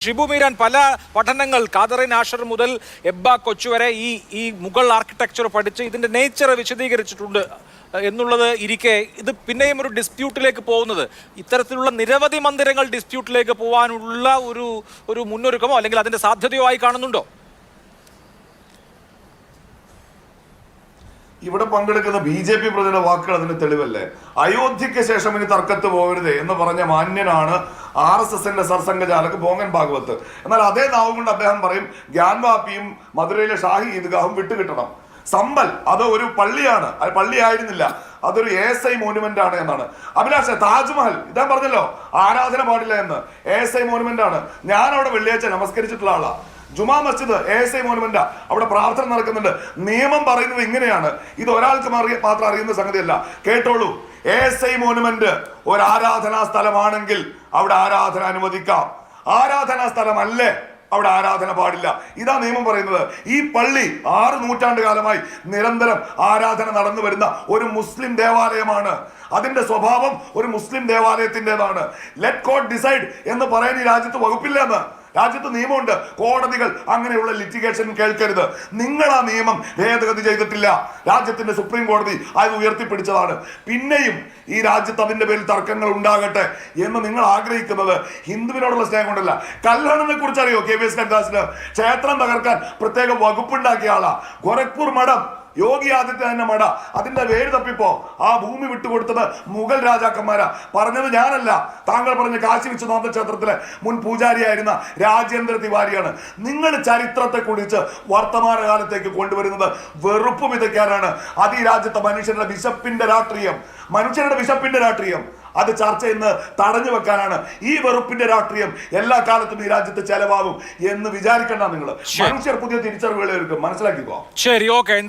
ഷിബു മീരാൻ പല പഠനങ്ങൾ ഖാദറിൻ ആഷർ മുതൽ എബ്ബ കൊച്ചു വരെ ഈ മുഗൾ ആർക്കിടെക്ചർ പഠിച്ച് ഇതിന്റെ നേച്ചർ വിശദീകരിച്ചിട്ടുണ്ട് എന്നുള്ളത് ഇരിക്കെ ഇത് പിന്നെയും ഒരു ഡിസ്പ്യൂട്ടിലേക്ക് പോകുന്നത് ഇത്തരത്തിലുള്ള നിരവധി മന്ദിരങ്ങൾ ഡിസ്പ്യൂട്ടിലേക്ക് പോകാനുള്ള ഒരു മുന്നൊരുക്കമോ അല്ലെങ്കിൽ അതിന്റെ സാധ്യതയോ ആയി കാണുന്നുണ്ടോ? ഇവിടെ പങ്കെടുക്കുന്ന BJP പ്രതിയുടെ വാക്കുകൾ അതിന് തെളിവല്ലേ? അയോധ്യയ്ക്ക് ശേഷം ഇനി തർക്കത്ത് പോകരുത് എന്ന് പറഞ്ഞ മാന്യനാണ് RSSന്റെ സർസംഘചാലക് മോഹൻ ഭാഗവത്. എന്നാൽ അതേ നാവ് കൊണ്ട് അദ്ദേഹം പറയും ഗ്യാൻവാപ്പിയും മധുരയിലെ ഷാഹി ഈദ്ഗാഹും വിട്ടുകിട്ടണം. സമ്പൽ അത് ഒരു പള്ളിയാണ്, അത് പള്ളിയായിരുന്നില്ല, അതൊരു ASI മോണുമെന്റ് ആണ് എന്നാണ്. അഭിലാഷ്, താജ്മഹൽ ഇതാ പറഞ്ഞല്ലോ ആരാധന പാടില്ല എന്ന്. ASI മോണുമെന്റ് ആണ്. ഞാൻ അവിടെ വെള്ളിയാഴ്ച നമസ്കരിച്ചിട്ടുള്ള ആളാ. ജുമാ മസ്ജിദ് ASI മോണുമെന്റാ, അവിടെ പ്രാർത്ഥന നടക്കുന്നുണ്ട്. നിയമം പറയുന്നത് ഇങ്ങനെയാണ്. ഇത് ഒരാൾക്ക് മാത്രം അറിയുന്ന സംഗതിയല്ല, കേട്ടോളൂ. ASI മോണുമെന്റ് ഒരു ആരാധനാ സ്ഥലമാണെങ്കിൽ അവിടെ ആരാധന അനുവദിക്കാം. ആരാധനാ സ്ഥലമല്ലേ അവിടെ ആരാധന പാടില്ല. ഇതാ നിയമം പറയുന്നത്. ഈ പള്ളി 6 നൂറ്റാണ്ട് കാലമായി നിരന്തരം ആരാധന നടന്നു വരുന്ന ഒരു മുസ്ലിം ദേവാലയമാണ്. അതിന്റെ സ്വഭാവം ഒരു മുസ്ലിം ദേവാലയത്തിൻ്റെതാണ്. ലെറ്റ് കോർട്ട് ഡിസൈഡ് എന്ന് പറയാൻ ഈ രാജ്യത്ത് വകുപ്പില്ല എന്ന്. രാജ്യത്ത് നിയമമുണ്ട്. കോടതികൾ അങ്ങനെയുള്ള ലിറ്റിഗേഷൻ കേൾക്കരുത്. നിങ്ങൾ ആ നിയമം ഭേദഗതി ചെയ്തിട്ടില്ല. രാജ്യത്തിന്റെ സുപ്രീം കോടതി അത് ഉയർത്തിപ്പിടിച്ചതാണ്. പിന്നെയും ഈ രാജ്യത്ത് അതിന്റെ പേരിൽ തർക്കങ്ങൾ ഉണ്ടാകട്ടെ എന്ന് നിങ്ങൾ ആഗ്രഹിക്കുന്നത് ഹിന്ദുവിനോടുള്ള സ്നേഹം കൊണ്ടല്ല. കല്യാണനെ കുറിച്ച് അറിയോ? KVS ഹരിദാസിന് ക്ഷേത്രം തകർക്കാൻ പ്രത്യേക വകുപ്പുണ്ടാക്കിയ ആളാ. ഗോരഖ്പൂർ മഠം, യോഗി ആദിത്യനാഥിന്റെ മഠ, അതിന്റെ വേര് തപ്പിപ്പോ ആ ഭൂമി വിട്ടുകൊടുത്തത് മുഗൾ രാജാക്കന്മാരാ. പറഞ്ഞത് ഞാനല്ല. താങ്കൾ പറഞ്ഞ കാശി വിശ്വനാഥ ക്ഷേത്രത്തിലെ മുൻ പൂജാരിയായിരുന്ന രാജേന്ദ്ര തിവാരിയാണ്. നിങ്ങൾ ചരിത്രത്തെ കുറിച്ച് വർത്തമാനകാലത്തേക്ക് കൊണ്ടുവരുന്നത് വെറുപ്പ് വിതയ്ക്കാനാണ്. അത് ഈ രാജ്യത്തെ മനുഷ്യരുടെ വിശപ്പിന്റെ രാഷ്ട്രീയം, മനുഷ്യരുടെ വിശപ്പിന്റെ രാഷ്ട്രീയം അത് ചർച്ച ഇന്ന് തടഞ്ഞു വെക്കാനാണ്. ഈ വെറുപ്പിന്റെ രാഷ്ട്രീയം എല്ലാ കാലത്തും ഈ രാജ്യത്ത് ചെലവാകും എന്ന് വിചാരിക്കണ്ട. നിങ്ങൾ മനുഷ്യർ പുതിയ തിരിച്ചറിവുകൾ മനസ്സിലാക്കിക്കോ. ശരി, ഓക്കെ.